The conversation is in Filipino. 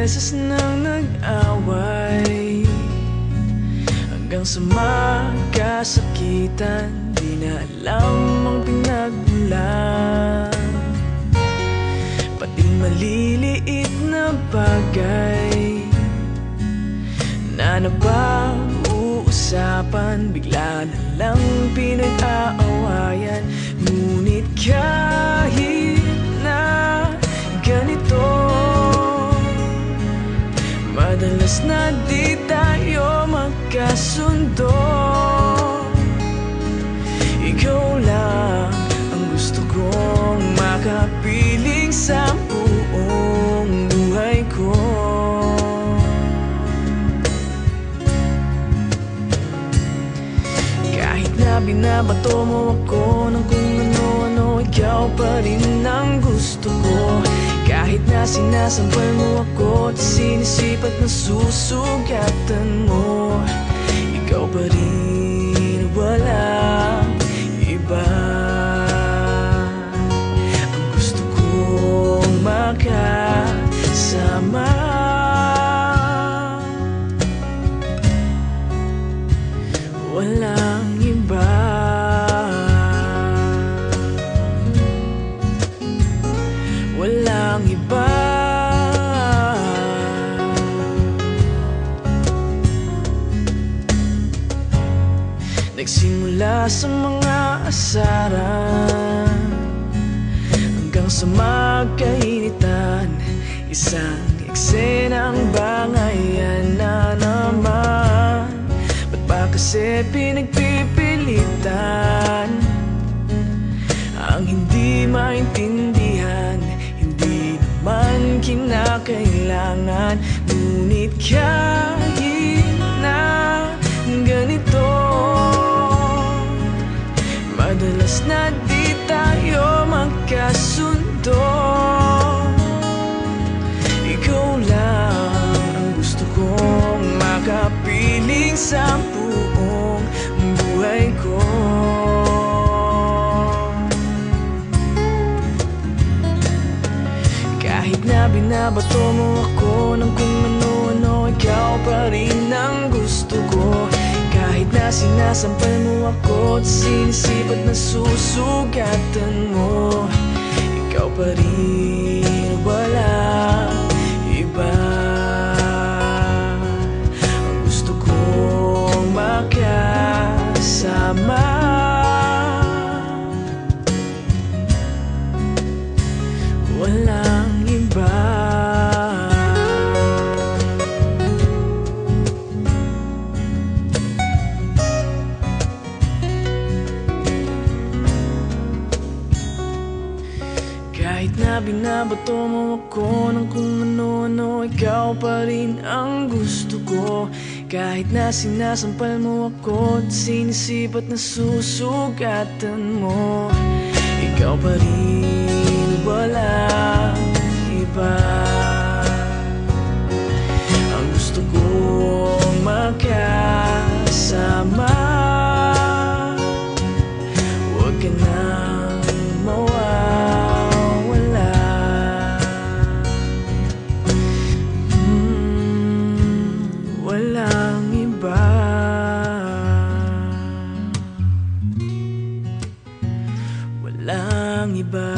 beses nang nag-away, hanggang sa magkasakitan. Di na alam ang pinagmulan, pati maliliit na bagay na napag-uusapan, bigla na lang pinag-aawayan. Ngunit kahit na ganito, madalas na di tayo magkasundo. Ikaw lang ang gusto kong makapiling sa buong buhay ko. Kahit na binabato mo ako ng kung ano-ano, ikaw pa rin ang gusto ko. Kahit na sinasampal mo ako at sinisipat na susugatan mo, ikaw pa rin, walang iba. Ang gusto kong makasama, walang iba. Walang iba. Nagsimula sa mga asaran hanggang sa magkainitan, isang eksenang bangayan na naman. Ba't ba kasi pinagpipilitan ang hindi maintindihan? Hindi naman kinakailangan. Ngunit kahit na ganito, madalas na di tayo magkasundo. Ikaw lang ang gusto kong makapiling sa buong buhay ko. Kahit na binabato mo ako ng kung ano-ano, ikaw pa rin ang gusto ko. Kahit na sinasampal mo ako at sinisipat na susugatan mo, ikaw pa rin, walang iba. Ang gusto kong makasama, walang iba. Kahit na binabato mo ako ng kung ano-ano, ikaw pa rin ang gusto ko. Kahit na sinasampal mo ako at sinisipat na susugatan mo, ikaw pa rin, walang iba. Ang gusto kong makasama, huwag ka nang mawawala. Walang iba. Walang iba.